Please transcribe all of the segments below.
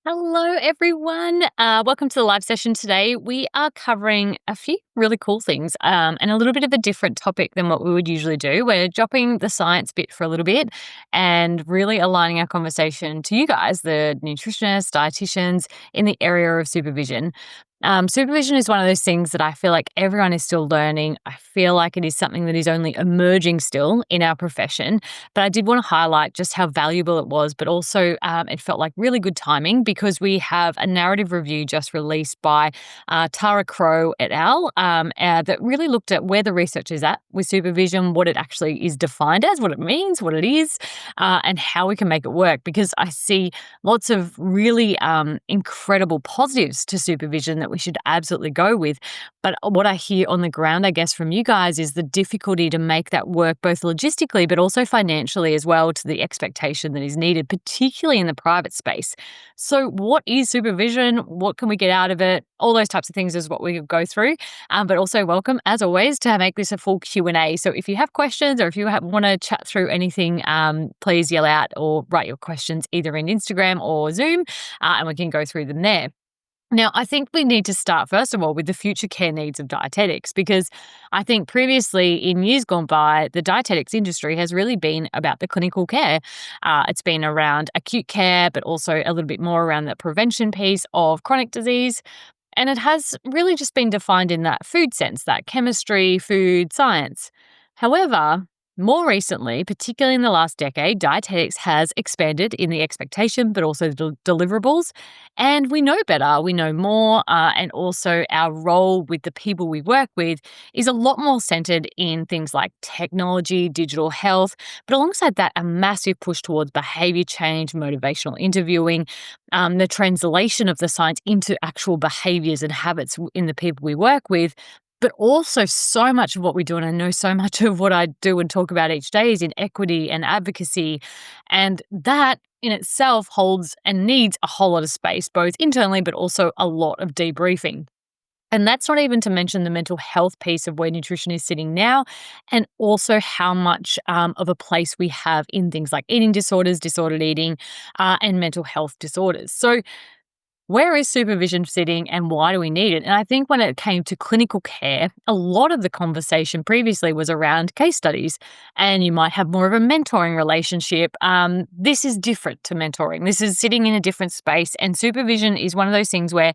Hello, everyone. Welcome to the live session today. We are covering a few really cool things and a little bit of a different topic than what we would usually do. We're dropping the science bit for a little bit and really aligning our conversation to you guys, the nutritionists, dietitians in the area of supervision. Supervision is one of those things that I feel like everyone is still learning. I feel like it is something that is only emerging still in our profession. But I did want to highlight just how valuable it was, but also it felt like really good timing because we have a narrative review just released by Tara Crow et al. That really looked at where the research is at with supervision, what it actually is defined as, what it means, what it is, and how we can make it work. Because I see lots of really incredible positives to supervision that we should absolutely go with. But what I hear on the ground, I guess, from you guys is the difficulty to make that work both logistically but also financially as well to the expectation that is needed, particularly in the private space. So what is supervision? What can we get out of it? All those types of things is what we go through. But also welcome, as always, to make this a full Q&A. So if you have questions or if you want to chat through anything, please yell out or write your questions either in Instagram or Zoom, and we can go through them there. Now, I think we need to start, first of all, with the future care needs of dietetics, because I think previously in years gone by, the dietetics industry has really been about the clinical care. It's been around acute care, but also a little bit more around the prevention piece of chronic disease. And it has really just been defined in that food sense, that chemistry, food, science. However, more recently, particularly in the last decade, dietetics has expanded in the expectation, but also the deliverables. And we know better, we know more, and also our role with the people we work with is a lot more centered in things like technology, digital health, but alongside that, a massive push towards behavior change, motivational interviewing, the translation of the science into actual behaviors and habits in the people we work with. But also so much of what we do, and I know so much of what I do and talk about each day is in equity and advocacy. And that in itself holds and needs a whole lot of space, both internally, but also a lot of debriefing. And that's not even to mention the mental health piece of where nutrition is sitting now, and also how much of a place we have in things like eating disorders, disordered eating, and mental health disorders. So where is supervision sitting and why do we need it? And I think when it came to clinical care, a lot of the conversation previously was around case studies, and you might have more of a mentoring relationship. This is different to mentoring. This is sitting in a different space, and supervision is one of those things where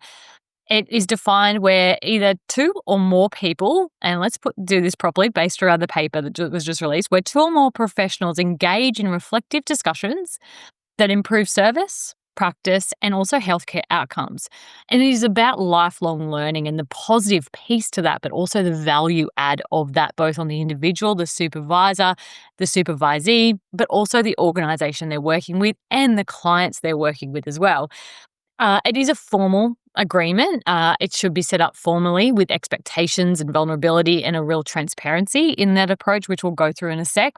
it is defined where either two or more people, and let's do this properly based around the paper that was just released, where two or more professionals engage in reflective discussions that improve service, practice, and also healthcare outcomes. And it is about lifelong learning and the positive piece to that, but also the value add of that, both on the individual, the supervisor, the supervisee, but also the organization they're working with and the clients they're working with as well. It is a formal agreement. It should be set up formally with expectations and vulnerability and a real transparency in that approach, which we'll go through in a sec.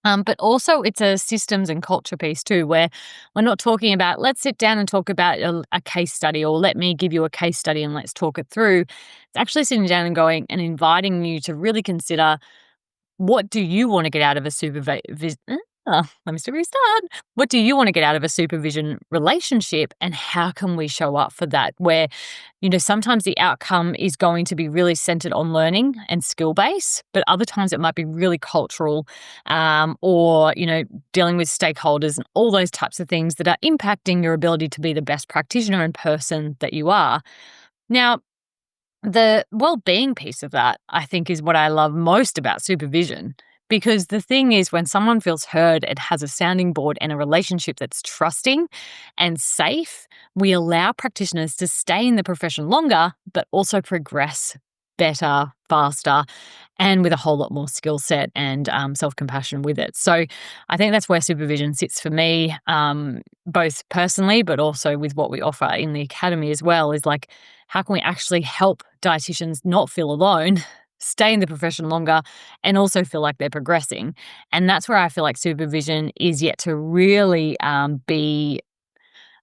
But also it's a systems and culture piece too, where we're not talking about, let's sit down and talk about a case study, or let me give you a case study and let's talk it through. It's actually sitting down and going and inviting you to really consider, what do you want to get out of a supervision? Let me restart. What do you want to get out of a supervision relationship, and how can we show up for that? Where, sometimes the outcome is going to be really centered on learning and skill base, but other times it might be really cultural, or, dealing with stakeholders and all those types of things that are impacting your ability to be the best practitioner and person that you are. Now, the well-being piece of that, I think, is what I love most about supervision. Because the thing is, when someone feels heard and has a sounding board and a relationship that's trusting and safe, we allow practitioners to stay in the profession longer, but also progress better, faster, and with a whole lot more skill set and self-compassion with it. So I think that's where supervision sits for me, both personally, but also with what we offer in the academy as well, is like, how can we actually help dietitians not feel alone, stay in the profession longer, and also feel like they're progressing? And that's where I feel like supervision is yet to really be,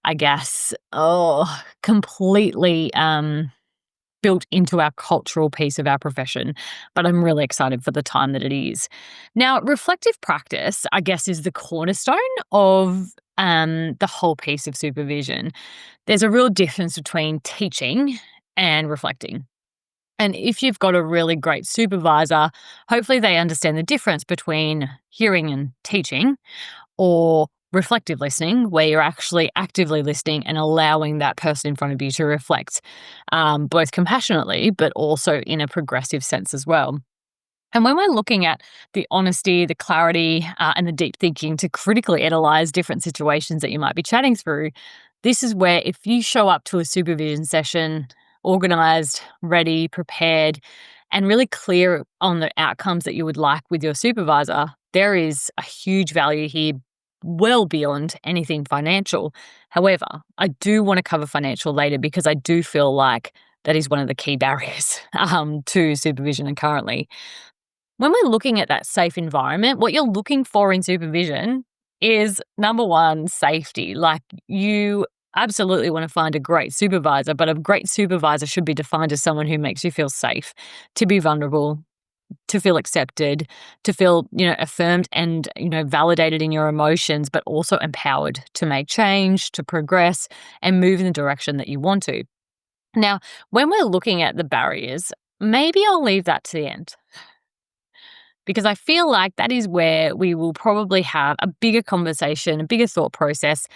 I guess, completely built into our cultural piece of our profession. But I'm really excited for the time that it is. Now, reflective practice, I guess, is the cornerstone of the whole piece of supervision. There's a real difference between teaching and reflecting. And if you've got a really great supervisor, hopefully they understand the difference between hearing and teaching, or reflective listening, where you're actually actively listening and allowing that person in front of you to reflect, both compassionately, but also in a progressive sense as well. And when we're looking at the honesty, the clarity, and the deep thinking to critically analyze different situations that you might be chatting through, this is where if you show up to a supervision session organized, ready, prepared, and really clear on the outcomes that you would like with your supervisor, there is a huge value here, well beyond anything financial. However, I do want to cover financial later because I do feel like that is one of the key barriers to supervision and currently. When we're looking at that safe environment, what you're looking for in supervision is number one, safety. Like, you absolutely want to find a great supervisor, but a great supervisor should be defined as someone who makes you feel safe, to be vulnerable, to feel accepted, to feel, affirmed and, validated in your emotions, but also empowered to make change, to progress and move in the direction that you want to. Now, when we're looking at the barriers, maybe I'll leave that to the end, because I feel like that is where we will probably have a bigger conversation, a bigger thought process.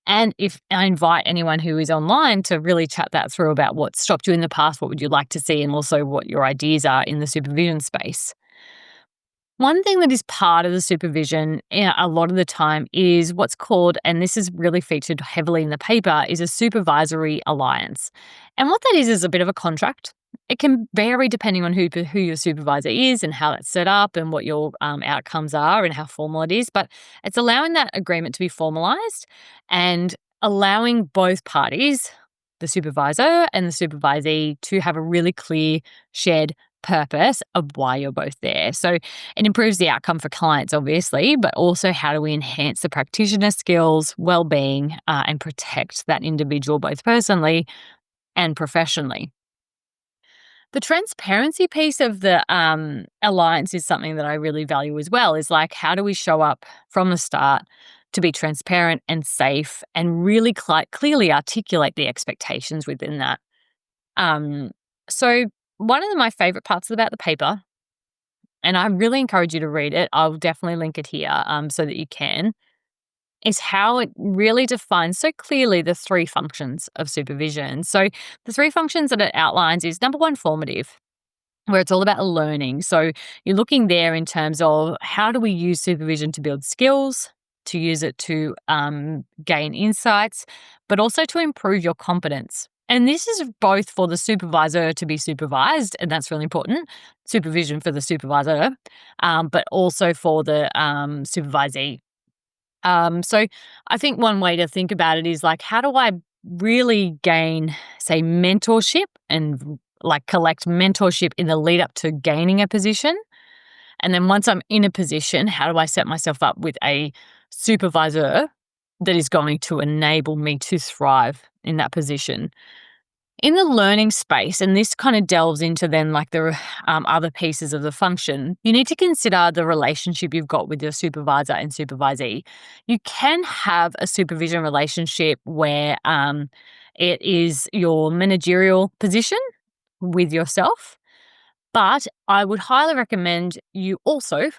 And if I invite anyone who is online to really chat that through about what stopped you in the past, what would you like to see, and also what your ideas are in the supervision space. One thing that is part of the supervision, a lot of the time, is what's called, and this is really featured heavily in the paper, is a supervisory alliance. And what that is a bit of a contract. It can vary depending on who your supervisor is and how that's set up and what your outcomes are and how formal it is. But it's allowing that agreement to be formalized and allowing both parties, the supervisor and the supervisee, to have a really clear shared purpose of why you're both there. So it improves the outcome for clients, obviously, but also how do we enhance the practitioner skills, well-being, and protect that individual both personally and professionally. The transparency piece of the alliance is something that I really value as well, is like, how do we show up from the start to be transparent and safe and really clearly articulate the expectations within that. So one of my favorite parts about the paper, and I really encourage you to read it, I'll definitely link it here so that you can, is how it really defines so clearly the three functions of supervision. So the three functions that it outlines is number one, formative, where it's all about learning. So you're looking there in terms of how do we use supervision to build skills, to use it to gain insights, but also to improve your competence. And this is both for the supervisor to be supervised, and that's really important, supervision for the supervisor, but also for the supervisee. So I think one way to think about it is like, how do I really gain, say, mentorship and like collect mentorship in the lead up to gaining a position? And then once I'm in a position, how do I set myself up with a supervisor that is going to enable me to thrive in that position? In the learning space, and this kind of delves into then like the other pieces of the function, you need to consider the relationship you've got with your supervisor and supervisee. You can have a supervision relationship where it is your managerial position with yourself, but I would highly recommend you also,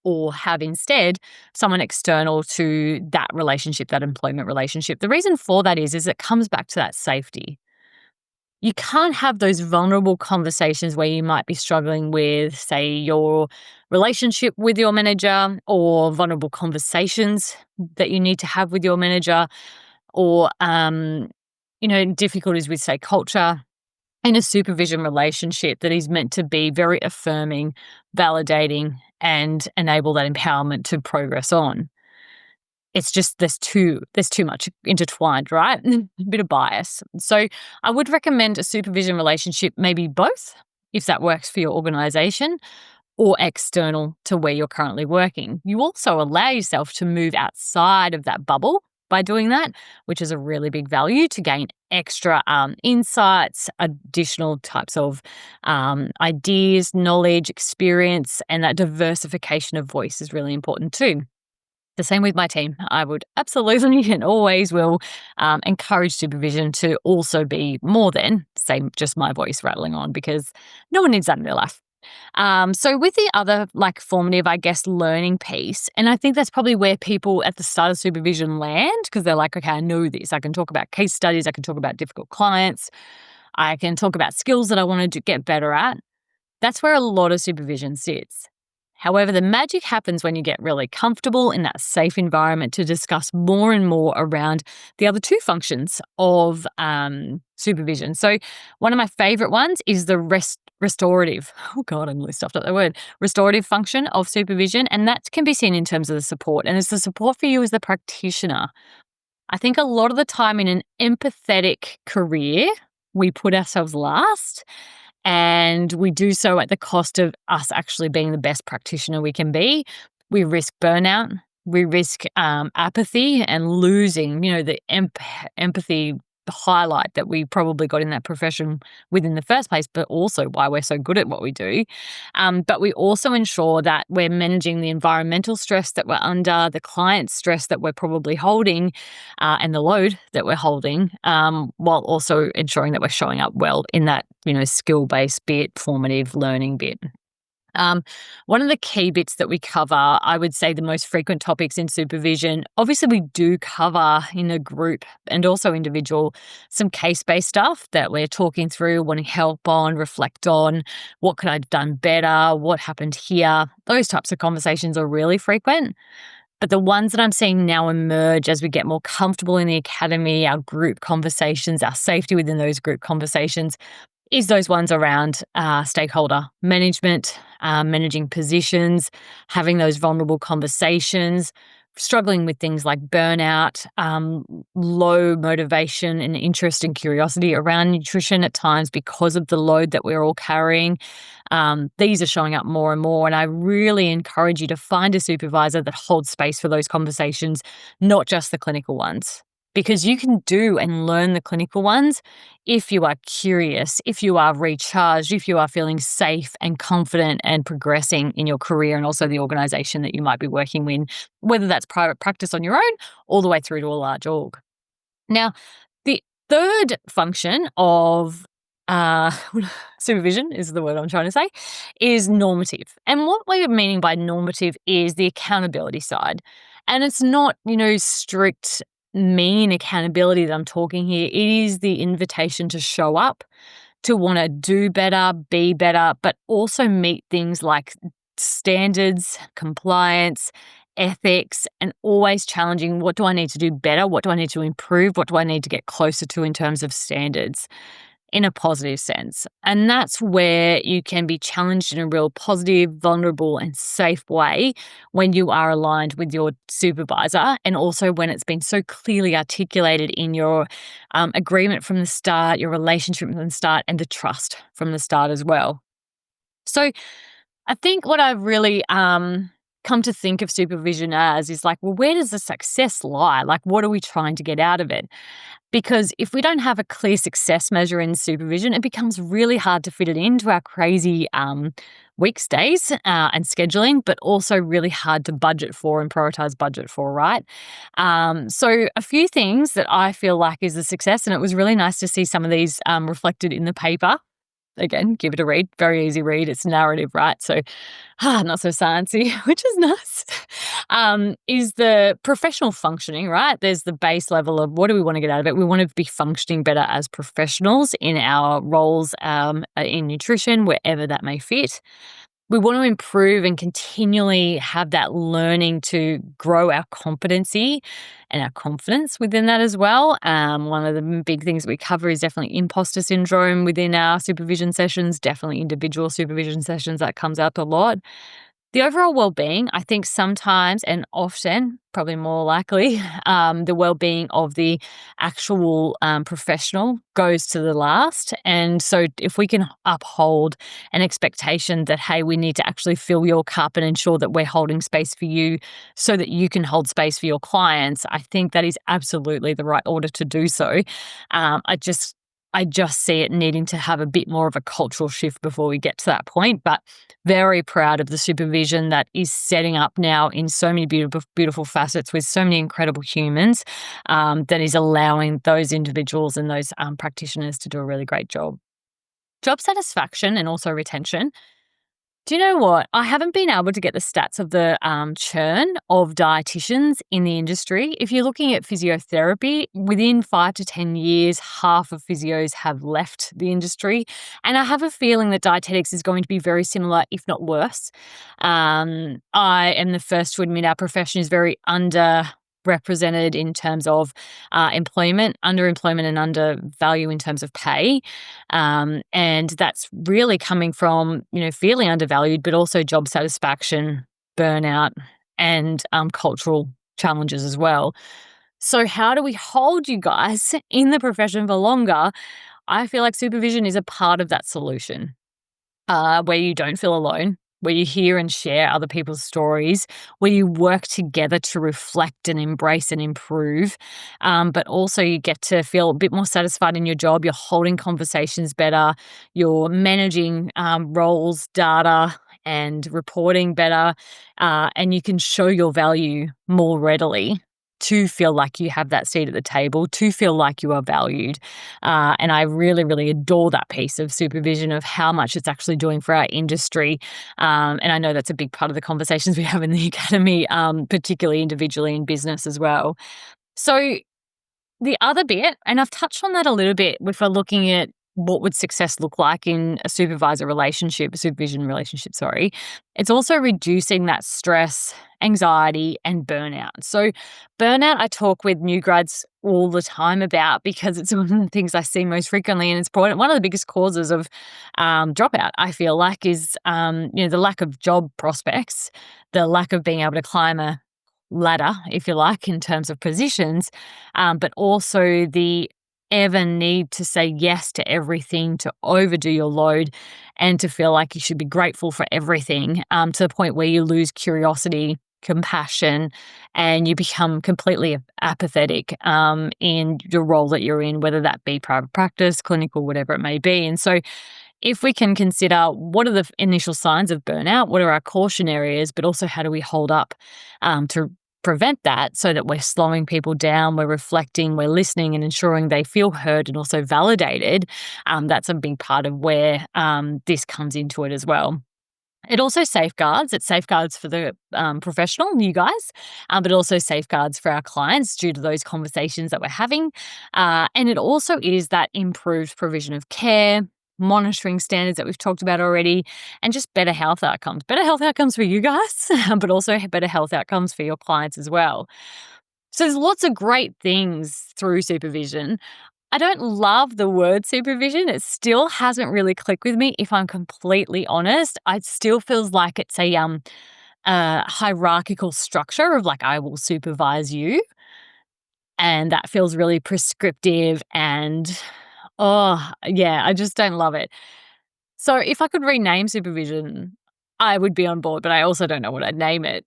or have instead, someone external to that relationship, that employment relationship. The reason for that is it comes back to that safety. You can't have those vulnerable conversations where you might be struggling with, say, your relationship with your manager, or vulnerable conversations that you need to have with your manager, or, difficulties with, say, culture in a supervision relationship that is meant to be very affirming, validating, and enable that empowerment to progress on. It's just there's too much intertwined, right? A bit of bias. So I would recommend a supervision relationship, maybe both, if that works for your organization, or external to where you're currently working. You also allow yourself to move outside of that bubble by doing that, which is a really big value to gain extra insights, additional types of ideas, knowledge, experience, and that diversification of voice is really important too. The same with my team. I would absolutely and always will encourage supervision to also be more than, say, just my voice rattling on, because no one needs that in their life. So with the other like formative, I guess, learning piece, and I think that's probably where people at the start of supervision land, because they're like, okay, I know this. I can talk about case studies. I can talk about difficult clients. I can talk about skills that I want to get better at. That's where a lot of supervision sits. However, the magic happens when you get really comfortable in that safe environment to discuss more and more around the other two functions of supervision. So, one of my favorite ones is the restorative. Oh, God, I nearly stuffed up that word. Restorative function of supervision. And that can be seen in terms of the support. And it's the support for you as the practitioner. I think a lot of the time in an empathetic career, we put ourselves last. And we do so at the cost of us actually being the best practitioner we can be. We risk burnout. We risk apathy and losing, the empathy highlight that we probably got in that profession within the first place, but also why we're so good at what we do. But we also ensure that we're managing the environmental stress that we're under, the client stress that we're probably holding, and the load that we're holding, while also ensuring that we're showing up well in that, skill-based bit, formative learning bit. One of the key bits that we cover, I would say the most frequent topics in supervision, obviously we do cover in a group and also individual some case-based stuff that we're talking through, wanting help on, reflect on, what could I have done better, what happened here. Those types of conversations are really frequent. But the ones that I'm seeing now emerge as we get more comfortable in the academy, our group conversations, our safety within those group conversations, is those ones around stakeholder management, managing positions, having those vulnerable conversations, struggling with things like burnout, low motivation and interest and curiosity around nutrition at times because of the load that we're all carrying. These are showing up more and more, and I really encourage you to find a supervisor that holds space for those conversations, not just the clinical ones. Because you can do and learn the clinical ones if you are curious, if you are recharged, if you are feeling safe and confident and progressing in your career and also the organization that you might be working in, whether that's private practice on your own all the way through to a large org. Now, the third function of supervision is the word I'm trying to say, is normative. And what we're meaning by normative is the accountability side. And it's not, strict mean accountability that I'm talking here. It is the invitation to show up, to want to do better, be better, but also meet things like standards, compliance, ethics, and always challenging, what do I need to do better? What do I need to improve? What do I need to get closer to in terms of standards? In a positive sense. And that's where you can be challenged in a real positive, vulnerable, and safe way when you are aligned with your supervisor, and also when it's been so clearly articulated in your agreement from the start, your relationship from the start, and the trust from the start as well. So I think what I've really come to think of supervision as is like, well, where does the success lie? Like, what are we trying to get out of it? Because if we don't have a clear success measure in supervision, it becomes really hard to fit it into our crazy weeks, days, and scheduling, but also really hard to budget for and prioritize budget for, right? So a few things that I feel like is a success, and it was really nice to see some of these reflected in the paper. Again, give it a read. Very easy read. It's narrative, right? So, not so sciencey, which is nice. Is the professional functioning, right? There's the base level of what do we want to get out of it? We want to be functioning better as professionals in our roles in nutrition, wherever that may fit. We want to improve and continually have that learning to grow our competency and our confidence within that as well. One of the big things we cover is definitely imposter syndrome within our supervision sessions, definitely individual supervision sessions. That comes up a lot. The overall well-being, I think sometimes and often, probably more likely, the well-being of the actual professional goes to the last. And so if we can uphold an expectation that, hey, we need to actually fill your cup and ensure that we're holding space for you so that you can hold space for your clients, I think that is absolutely the right order to do so. I just see it needing to have a bit more of a cultural shift before we get to that point. But very proud of the supervision that is setting up now in so many beautiful, beautiful facets with so many incredible humans, that is allowing those individuals and those practitioners to do a really great job. Job satisfaction and also retention. Do you know what? I haven't been able to get the stats of the churn of dietitians in the industry. If you're looking at physiotherapy, within 5 to 10 years, half of physios have left the industry. And I have a feeling that dietetics is going to be very similar, if not worse. I am the first to admit our profession is very underrepresented in terms of employment, underemployment, and undervalue in terms of pay. And that's really coming from, feeling undervalued, but also job satisfaction, burnout, and cultural challenges as well. So, how do we hold you guys in the profession for longer? I feel like supervision is a part of that solution, where you don't feel alone, where you hear and share other people's stories, where you work together to reflect and embrace and improve. But also, you get to feel a bit more satisfied in your job. You're holding conversations better, you're managing roles, data, and reporting better, and you can show your value more readily to feel like you have that seat at the table, to feel like you are valued. And I really, really adore that piece of supervision of how much it's actually doing for our industry. And I know that's a big part of the conversations we have in the academy, particularly individually in business as well. So the other bit, and I've touched on that a little bit if we're looking at what would success look like in a supervision relationship, sorry. It's also reducing that stress, anxiety, and burnout. So burnout, I talk with new grads all the time about because it's one of the things I see most frequently, and it's one of the biggest causes of dropout, I feel like, is the lack of job prospects, the lack of being able to climb a ladder, if you like, in terms of positions, but also the ever need to say yes to everything, to overdo your load, and to feel like you should be grateful for everything, to the point where you lose curiosity, compassion, and you become completely apathetic in the role that you're in, whether that be private practice, clinical, whatever it may be. And so if we can consider what are the initial signs of burnout, what are our caution areas, but also how do we hold up to prevent that so that we're slowing people down, we're reflecting, we're listening and ensuring they feel heard and also validated, that's a big part of where this comes into it as well. It also safeguards. It safeguards for the professional, you guys, but also safeguards for our clients due to those conversations that we're having. And it also is that improved provision of care, monitoring standards that we've talked about already, and just better health outcomes. Better health outcomes for you guys, but also better health outcomes for your clients as well. So there's lots of great things through supervision. I don't love the word supervision. It still hasn't really clicked with me, if I'm completely honest. It still feels like it's a hierarchical structure of like, I will supervise you. And that feels really prescriptive and, oh, yeah, I just don't love it. So if I could rename supervision, I would be on board, but I also don't know what I'd name it.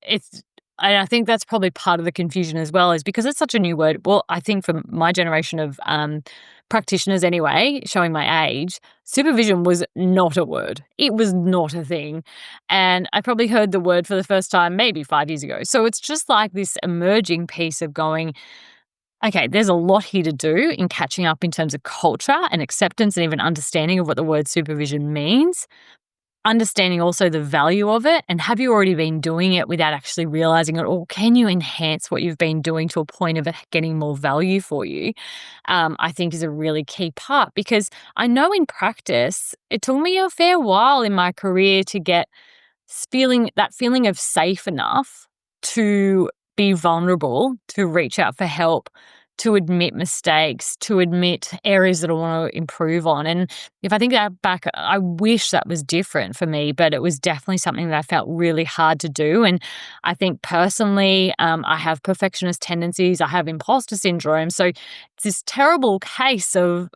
It's and I think that's probably part of the confusion as well, is because it's such a new word. Well, I think for my generation of practitioners anyway, showing my age, supervision was not a word. It was not a thing. And I probably heard the word for the first time maybe 5 years ago. So it's just like this emerging piece of going, okay, there's a lot here to do in catching up in terms of culture and acceptance and even understanding of what the word supervision means. Understanding also the value of it, and have you already been doing it without actually realizing it, or can you enhance what you've been doing to a point of it getting more value for you? I think is a really key part, because I know in practice it took me a fair while in my career to get feeling of safe enough to be vulnerable, to reach out for help, to admit mistakes, to admit areas that I want to improve on. And if I think that back, I wish that was different for me, but it was definitely something that I felt really hard to do. And I think personally, I have perfectionist tendencies, I have imposter syndrome. So it's this terrible case of,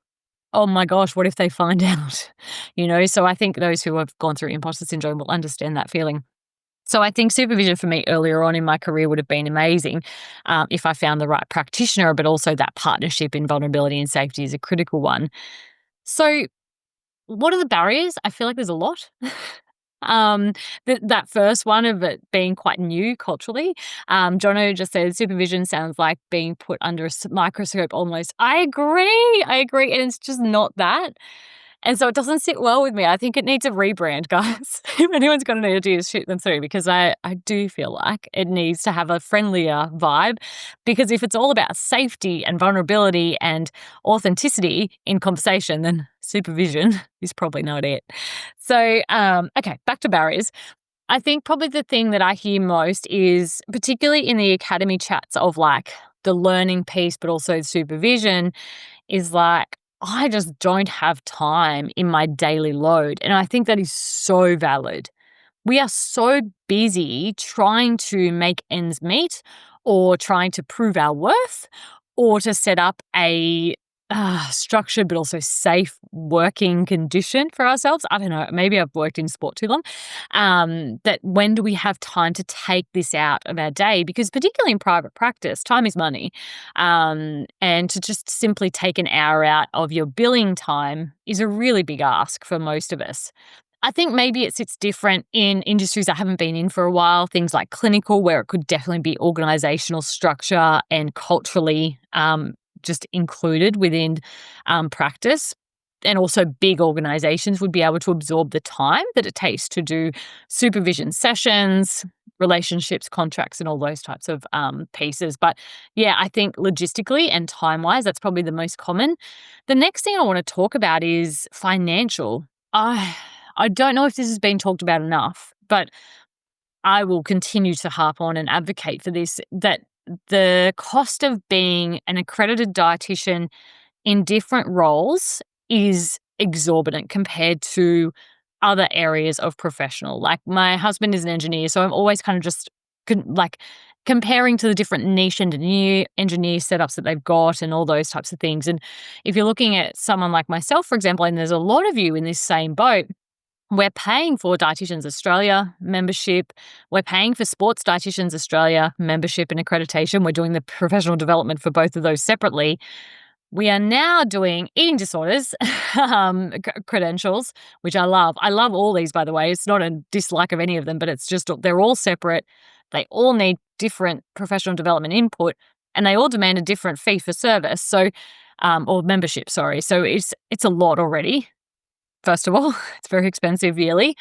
oh my gosh, what if they find out? So I think those who have gone through imposter syndrome will understand that feeling. So I think supervision for me earlier on in my career would have been amazing if I found the right practitioner, but also that partnership in vulnerability and safety is a critical one. So what are the barriers? I feel like there's a lot. Um, that first one of it being quite new culturally. Jono just said supervision sounds like being put under a microscope almost. I agree. I agree. And it's just not that. And so it doesn't sit well with me. I think it needs a rebrand, guys. If anyone's got any ideas, shoot them through because I do feel like it needs to have a friendlier vibe. Because if it's all about safety and vulnerability and authenticity in conversation, then supervision is probably not it. So, okay, back to barriers. I think probably the thing that I hear most is, particularly in the academy chats of like the learning piece, but also supervision, is like, I just don't have time in my daily load. And I think that is so valid. We are so busy trying to make ends meet or trying to prove our worth or to set up a structured but also safe working condition for ourselves. I don't know, maybe I've worked in sport too long. That when do we have time to take this out of our day? Because particularly in private practice, time is money. And to just simply take an hour out of your billing time is a really big ask for most of us. I think maybe it sits different in industries I haven't been in for a while, things like clinical, where it could definitely be organizational structure and culturally just included within practice. And also big organizations would be able to absorb the time that it takes to do supervision sessions, relationships, contracts, and all those types of pieces. But yeah, I think logistically and time-wise, that's probably the most common. The next thing I want to talk about is financial. I don't know if this has been talked about enough, but I will continue to harp on and advocate for this, that the cost of being an accredited dietitian in different roles is exorbitant compared to other areas of professional. Like my husband is an engineer, so I'm always kind of just comparing to the different niche engineer setups that they've got and all those types of things. And if you're looking at someone like myself, for example, and there's a lot of you in this same boat, we're paying for Dietitians Australia membership. We're paying for Sports Dietitians Australia membership and accreditation. We're doing the professional development for both of those separately. We are now doing eating disorders credentials, which I love. I love all these, by the way. It's not a dislike of any of them, but it's just they're all separate. They all need different professional development input, and they all demand a different fee for service. So, or membership, sorry. So it's a lot already. First of all, it's very expensive yearly.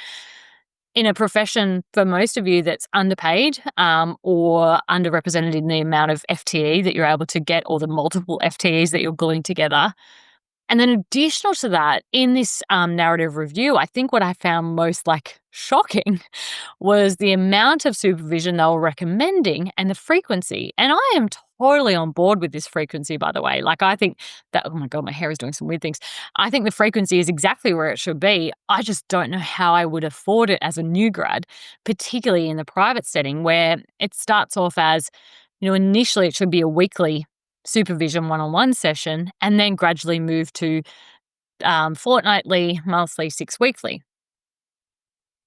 In a profession, for most of you, that's underpaid or underrepresented in the amount of FTE that you're able to get or the multiple FTEs that you're gluing together. And then additional to that, in this narrative review, I think what I found most shocking was the amount of supervision they were recommending and the frequency. And I am totally on board with this frequency, by the way. I think that, oh my God, my hair is doing some weird things. I think the frequency is exactly where it should be. I just don't know how I would afford it as a new grad, particularly in the private setting where it starts off as, initially it should be a weekly supervision one-on-one session and then gradually move to fortnightly, monthly, 6-weekly.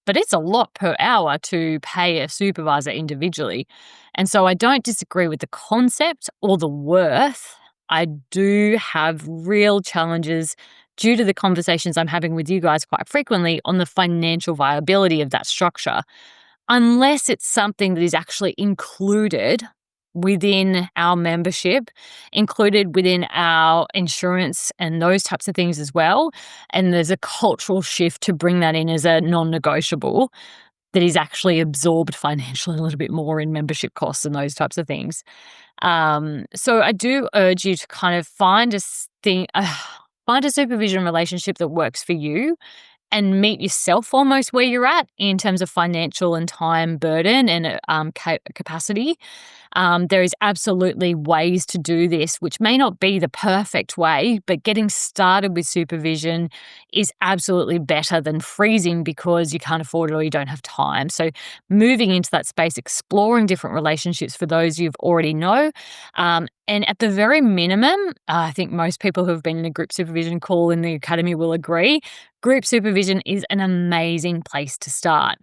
But it's a lot per hour to pay a supervisor individually. And so I don't disagree with the concept or the worth. I do have real challenges due to the conversations I'm having with you guys quite frequently on the financial viability of that structure, unless it's something that is actually included within our membership, included within our insurance and those types of things as well. And there's a cultural shift to bring that in as a non-negotiable that is actually absorbed financially a little bit more in membership costs and those types of things. So I do urge you to kind of find a supervision relationship that works for you and meet yourself almost where you're at in terms of financial and time burden and capacity. There is absolutely ways to do this, which may not be the perfect way, but getting started with supervision is absolutely better than freezing because you can't afford it or you don't have time. So moving into that space, exploring different relationships for those you've already know. And at the very minimum, I think most people who have been in a group supervision call in the academy will agree, group supervision is an amazing place to start.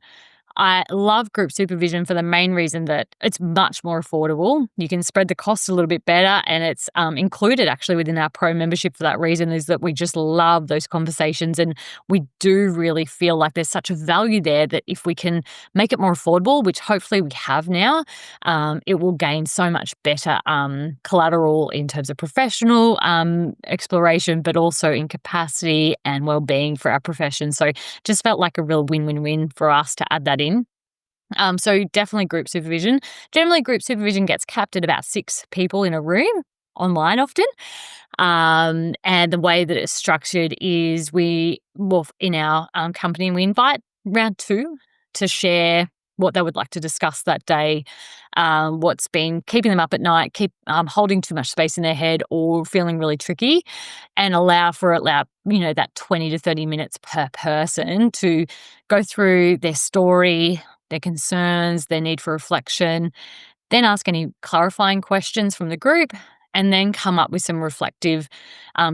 I love group supervision for the main reason that it's much more affordable. You can spread the cost a little bit better, and it's included actually within our pro membership for that reason, is that we just love those conversations, and we do really feel like there's such a value there that if we can make it more affordable, which hopefully we have now, it will gain so much better collateral in terms of professional exploration, but also in capacity and well-being for our profession. So just felt like a real win-win-win for us to add that in. So definitely group supervision. Generally, group supervision gets capped at about 6 people in a room, online often. And the way that it's structured is in our company, we invite round 2 to share what they would like to discuss that day, what's been keeping them up at night, holding too much space in their head or feeling really tricky, and allow that 20 to 30 minutes per person to go through their story, their concerns, their need for reflection, then ask any clarifying questions from the group, and then come up with some reflective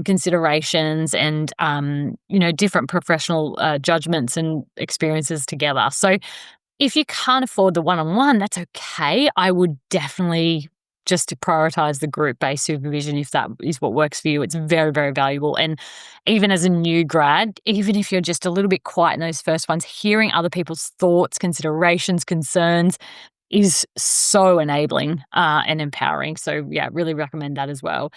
considerations and different professional judgments and experiences together. So if you can't afford the one-on-one, that's okay. I would definitely just to prioritize the group-based supervision if that is what works for you. It's very, very valuable. And even as a new grad, even if you're just a little bit quiet in those first ones, hearing other people's thoughts, considerations, concerns is so enabling and empowering. So yeah, really recommend that as well.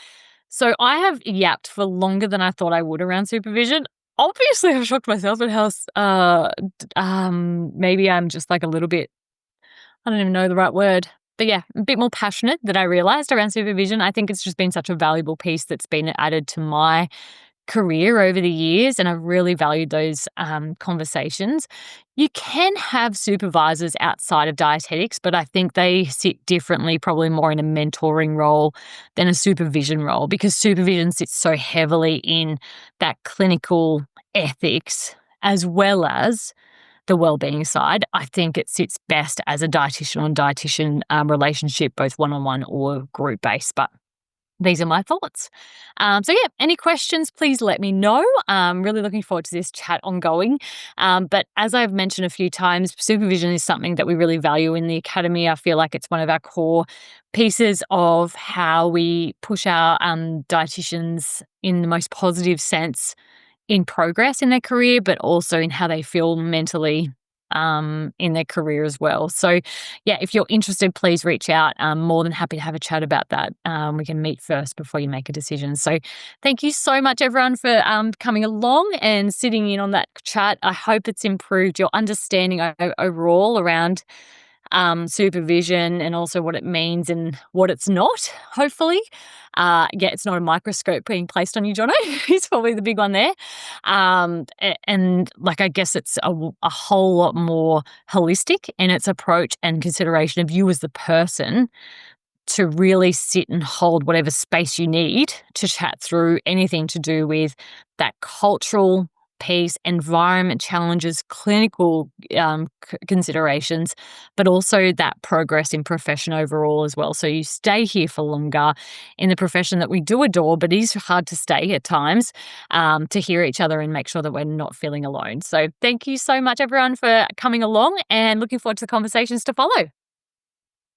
So I have yapped for longer than I thought I would around supervision. Obviously, I've shocked myself at how maybe I'm just like a little bit, I don't even know the right word. But yeah, a bit more passionate than I realized around supervision. I think it's just been such a valuable piece that's been added to my career over the years, and I've really valued those conversations. You can have supervisors outside of dietetics, but I think they sit differently, probably more in a mentoring role than a supervision role, because supervision sits so heavily in that clinical ethics as well as the well-being side. I think it sits best as a dietitian on dietitian relationship, both one-on-one or group-based. But these are my thoughts. So yeah, any questions, please let me know. I'm really looking forward to this chat ongoing. But as I've mentioned a few times, supervision is something that we really value in the Academy. I feel like it's one of our core pieces of how we push our dietitians in the most positive sense in progress in their career, but also in how they feel mentally in their career as well. So yeah, if you're interested, please reach out. I'm more than happy to have a chat about that. We can meet first before you make a decision. So thank you so much, everyone, for coming along and sitting in on that chat. I hope it's improved your understanding overall around supervision and also what it means and what it's not, hopefully. It's not a microscope being placed on you, Jono. Is probably the big one there. And I guess it's a whole lot more holistic in its approach and consideration of you as the person to really sit and hold whatever space you need to chat through anything to do with that cultural piece, environment challenges, clinical considerations, but also that progress in profession overall as well. So you stay here for longer in the profession that we do adore, but it is hard to stay at times to hear each other and make sure that we're not feeling alone. So thank you so much, everyone, for coming along, and looking forward to the conversations to follow.